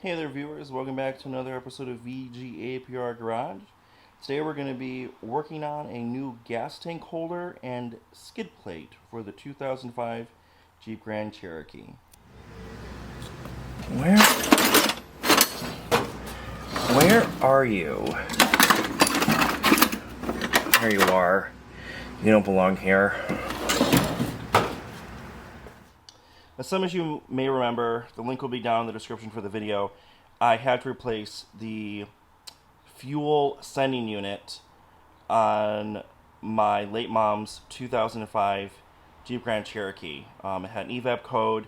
Hey there viewers, welcome back to another episode of VGAPR Garage. Today we're going to be working on a new gas tank holder and skid plate for the 2005 Jeep Grand Cherokee. Where are you? Here you are. You don't belong here. As some of you may remember, the link will be down in the description for the video. I had to replace the fuel sending unit on my late mom's 2005 Jeep Grand Cherokee. It had an EVAP code.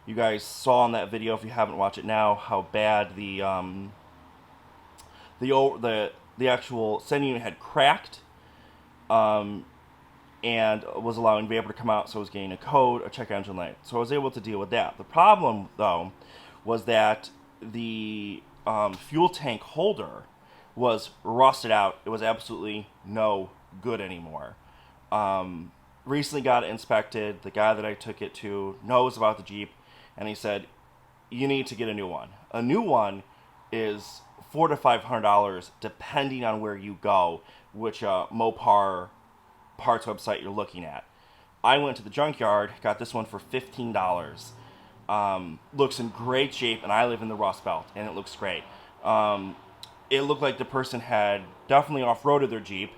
You guys saw in that video, if you haven't watched it now, how bad the actual sending unit had cracked. And was allowing vapor to come out, so I was getting a code, a check engine light. So I was able to deal with that. The problem, though, was that the fuel tank holder was rusted out. It was absolutely no good anymore. Recently got it inspected. The guy that I took it to knows about the Jeep, and he said, you need to get a new one. A new one is $400 to $500, depending on where you go, which Mopar parts website you're looking at. I went to the junkyard, got this one for $15. Looks in great shape, and I live in the Rust Belt, and it looks great. It looked like the person had definitely off-roaded their Jeep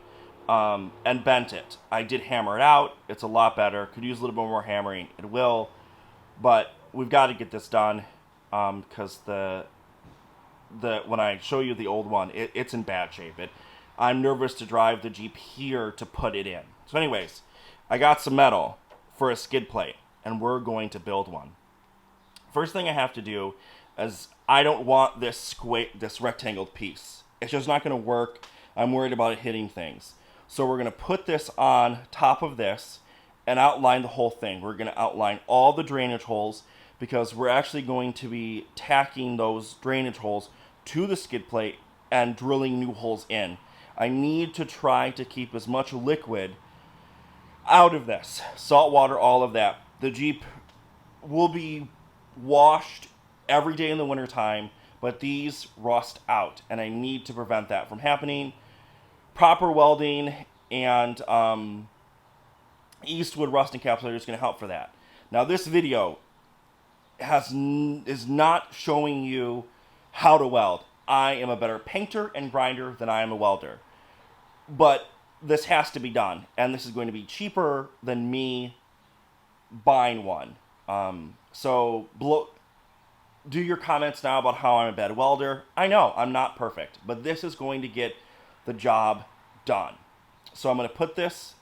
and bent it. I did hammer it out. It's a lot better. Could use a little bit more hammering. It will, but we've got to get this done because when I show you the old one, it's in bad shape. I'm nervous to drive the Jeep here to put it in. So anyways, I got some metal for a skid plate, and we're going to build one. First thing I have to do is I don't want this rectangled piece. It's just not going to work. I'm worried about it hitting things. So we're going to put this on top of this and outline the whole thing. We're going to outline all the drainage holes because we're actually going to be tacking those drainage holes to the skid plate and drilling new holes in. I need to try to keep as much liquid out of this. Salt water, all of that. The Jeep will be washed every day in the wintertime, but these rust out, and I need to prevent that from happening. Proper welding and Eastwood rust encapsulator is going to help for that. Now, this video is not showing you how to weld. I am a better painter and grinder than I am a welder. But this has to be done, and this is going to be cheaper than me buying one. Do your comments now about how I'm a bad welder. I know, I'm not perfect, but this is going to get the job done. So I'm going to put this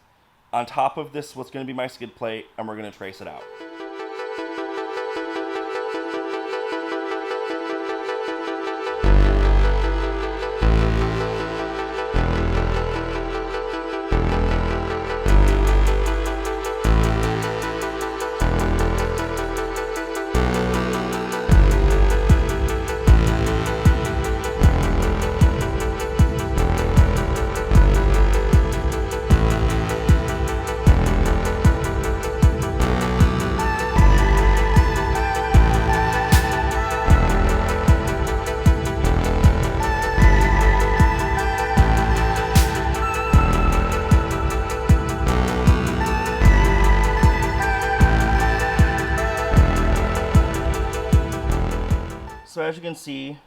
on top of this, what's going to be my skid plate, and we're going to trace it out. So as you can see,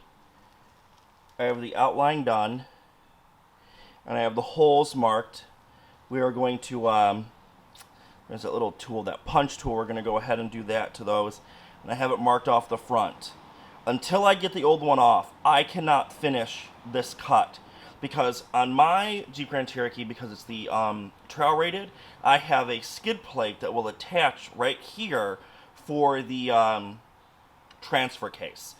I have the outline done, and I have the holes marked. We are going to, there's that little tool, that punch tool, we're going to go ahead and do that to those, and I have it marked off the front. Until I get the old one off, I cannot finish this cut, because on my Jeep Grand Cherokee, because it's the trail rated, I have a skid plate that will attach right here for the transfer case.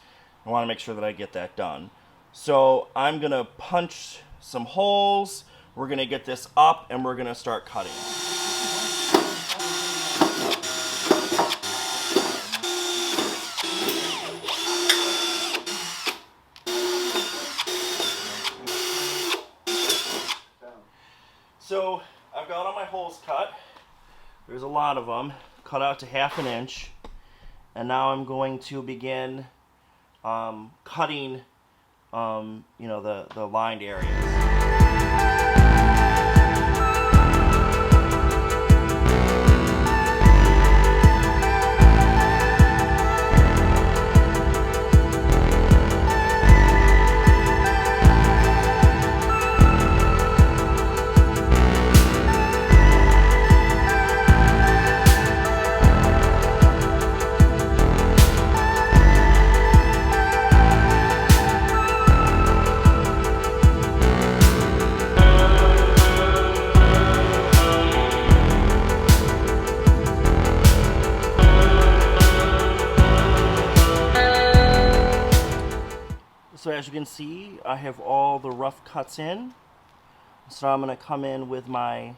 I want to make sure that I get that done. So I'm going to punch some holes. We're going to get this up, and we're going to start cutting. So I've got all my holes cut. There's a lot of them, cut out to 1/2 inch. And now I'm going to begin cutting, you know, the lined areas. So as you can see, I have all the rough cuts in. So I'm going to come in with my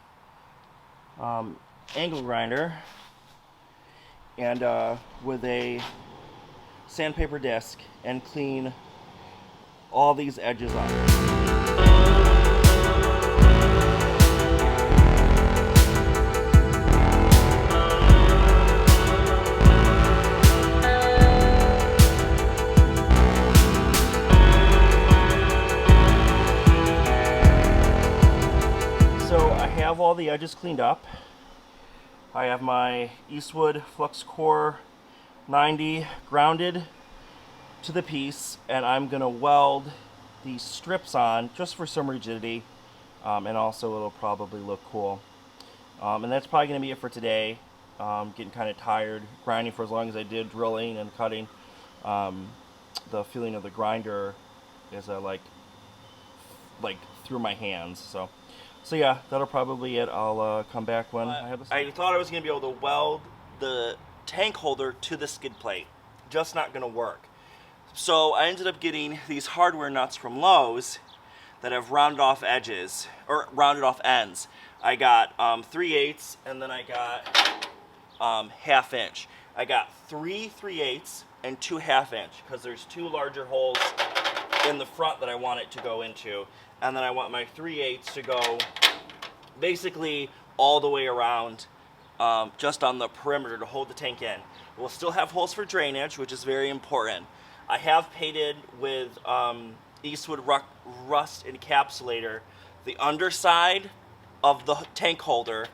angle grinder and with a sandpaper disc and clean all these edges up. Have all the edges cleaned up. I have my Eastwood Flux Core 90 grounded to the piece, and I'm going to weld these strips on just for some rigidity, and also it'll probably look cool. And that's probably going to be it for today. Getting kind of tired grinding for as long as I did drilling and cutting. The feeling of the grinder is like through my hands. So yeah, that'll probably be it. I'll come back when I have this. I thought I was going to be able to weld the tank holder to the skid plate. Just not going to work. So I ended up getting these hardware nuts from Lowe's that have rounded off edges, or rounded off ends. I got 3/8 and then I got 1/2 inch. I got 3 3/8 and 2 1/2 inch because there's 2 larger holes in the front that I want it to go into. And then I want my 3/8 to go basically all the way around, just on the perimeter to hold the tank in. We'll still have holes for drainage, which is very important. I have painted with Eastwood Rust Encapsulator the underside of the tank holder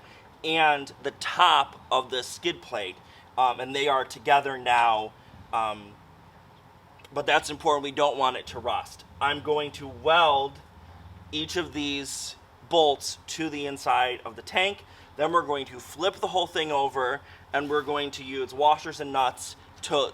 and the top of the skid plate, and they are together now. But that's important. We don't want it to rust. I'm going to weld each of these bolts to the inside of the tank. Then we're going to flip the whole thing over, and we're going to use washers and nuts to,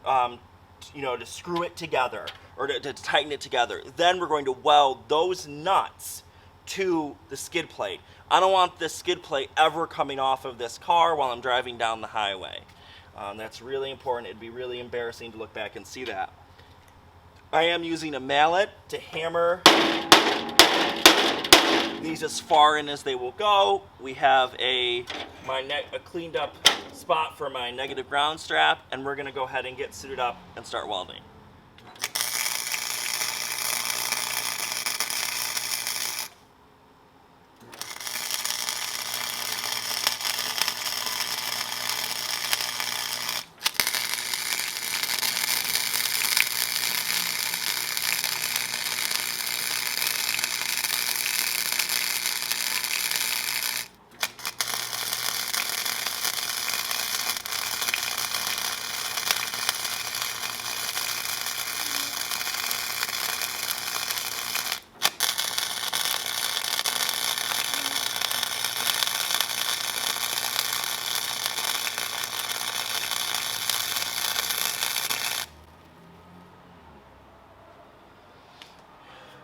to screw it together or to tighten it together. Then we're going to weld those nuts to the skid plate. I don't want this skid plate ever coming off of this car while I'm driving down the highway. That's really important. It'd be really embarrassing to look back and see that. I am using a mallet to hammer these as far in as they will go. We have a cleaned up spot for my negative ground strap, and we're going to go ahead and get suited up and start welding.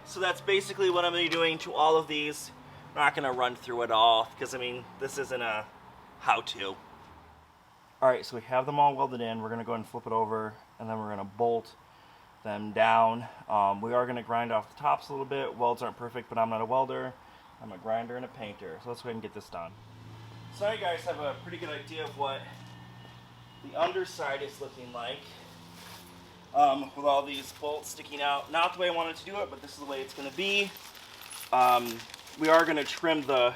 So that's basically what I'm going to be doing to all of these. I'm not going to run through it all because, I mean, this isn't a how-to. Alright, so we have them all welded in. We're going to go ahead and flip it over, and then we're going to bolt them down. We are going to grind off the tops a little bit. Welds aren't perfect, but I'm not a welder. I'm a grinder and a painter. So let's go ahead and get this done. So now you guys have a pretty good idea of what the underside is looking like. With all these bolts sticking out. Not the way I wanted to do it, but this is the way it's going to be. We are going to trim the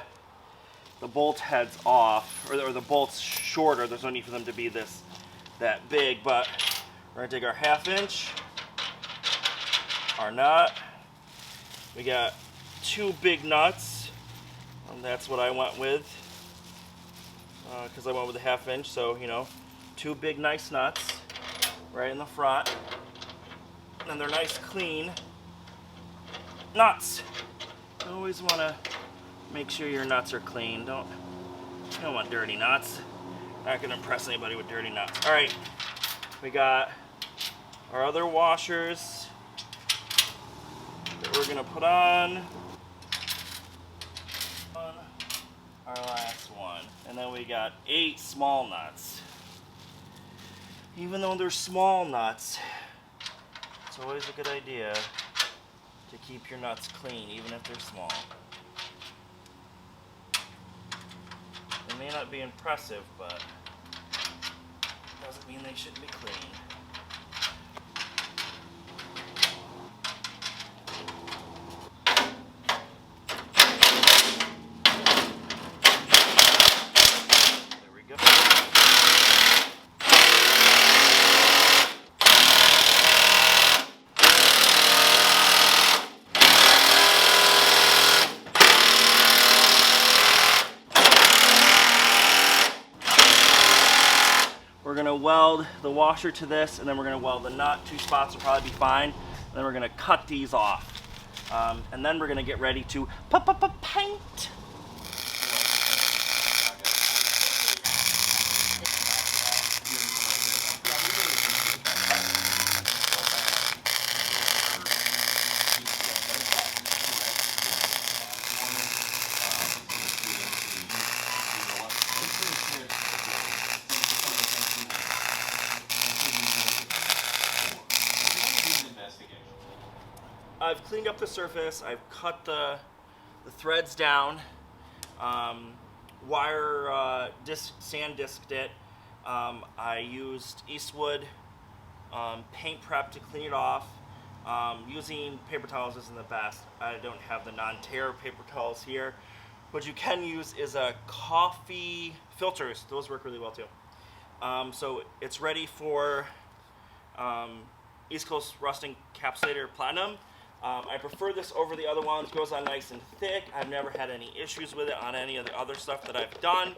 bolt heads off, or the bolts shorter. There's no need for them to be that big, but we're going to take our 1/2 inch our nut. We got 2 big nuts, and that's what I went with, because I went with a 1/2 inch, so, you know, 2 big nice nuts right in the front, and they're nice clean nuts. You always want to make sure your nuts are clean. You don't want dirty nuts. Not going to impress anybody with dirty nuts. All right, we got our other washers that we're going to put on. Our last one. And then we got 8 small nuts. Even though they're small nuts, it's always a good idea to keep your nuts clean, even if they're small. They may not be impressive, but doesn't mean they shouldn't be clean. There we go. We're going to weld the washer to this, and then we're going to weld the nut. 2 spots will probably be fine. And then we're going to cut these off. And then we're going to get ready to paint. I've cleaned up the surface. I've cut the threads down. Sand disked it. I used Eastwood paint prep to clean it off. Using paper towels isn't the best. I don't have the non-tear paper towels here. What you can use is a coffee filters. Those work really well too. So it's ready for East Coast Rust Encapsulator Platinum. I prefer this over the other ones. It goes on nice and thick. I've never had any issues with it on any of the other stuff that I've done.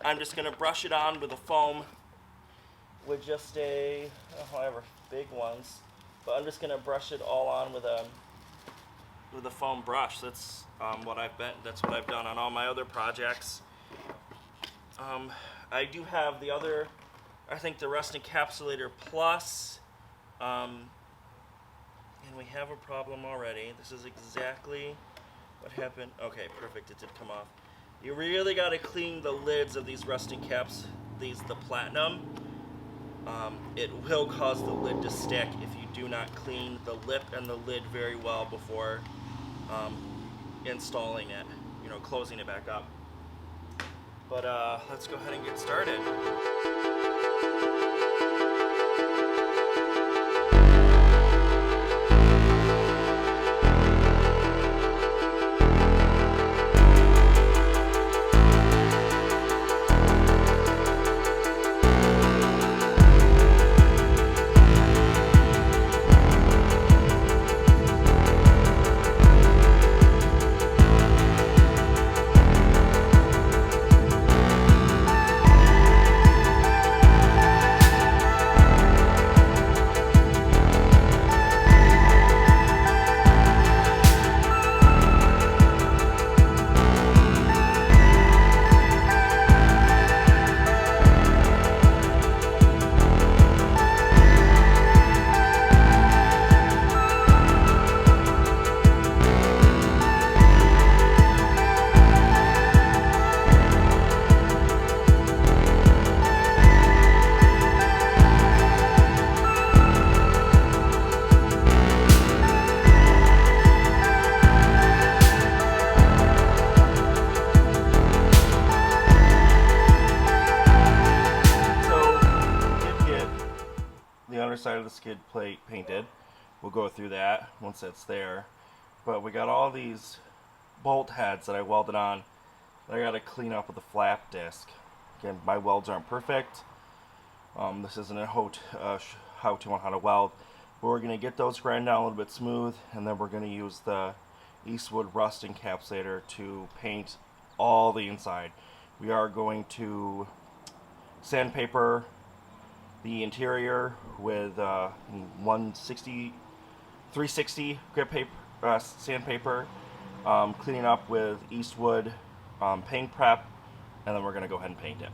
I'm just going to brush it on with a foam with just however big ones. But I'm just going to brush it all on with a foam brush. That's what I've done on all my other projects. I do have the other, I think the Rust Encapsulator Plus. And we have a problem already. This is exactly what happened. Okay, perfect, it did come off. You really got to clean the lids of these rusting caps, the Platinum. It will cause the lid to stick if you do not clean the lip and the lid very well before installing it, closing it back up. But let's go ahead and get started. Side of the skid plate painted. We'll go through that once it's there. But we got all these bolt heads that I welded on that I got to clean up with a flap disc. Again, my welds aren't perfect. This isn't a how-to on how to weld. But we're going to get those grind down a little bit smooth, and then we're going to use the Eastwood Rust Encapsulator to paint all the inside. We are going to sandpaper the interior with 360 grit paper, sandpaper, cleaning up with Eastwood paint prep, and then we're going to go ahead and paint it.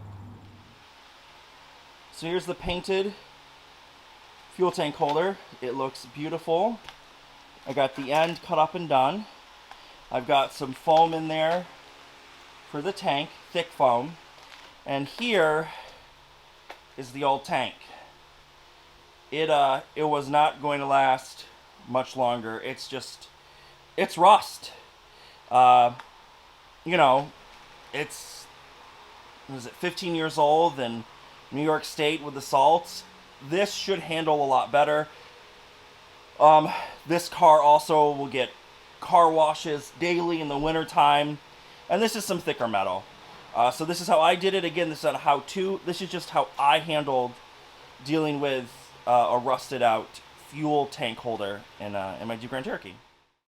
So here's the painted fuel tank holder. It looks beautiful. I got the end cut up and done. I've got some foam in there for the tank, thick foam. And here is the old tank. It was not going to last much longer. It's rust. You know, it's, was it 15 years old, and New York State with the salts. This should handle a lot better. This car also will get car washes daily in the wintertime. And this is some thicker metal. So this is how I did it. Again, this is not a how-to. This is just how I handled dealing with a rusted out fuel tank holder in my Jeep Grand Cherokee.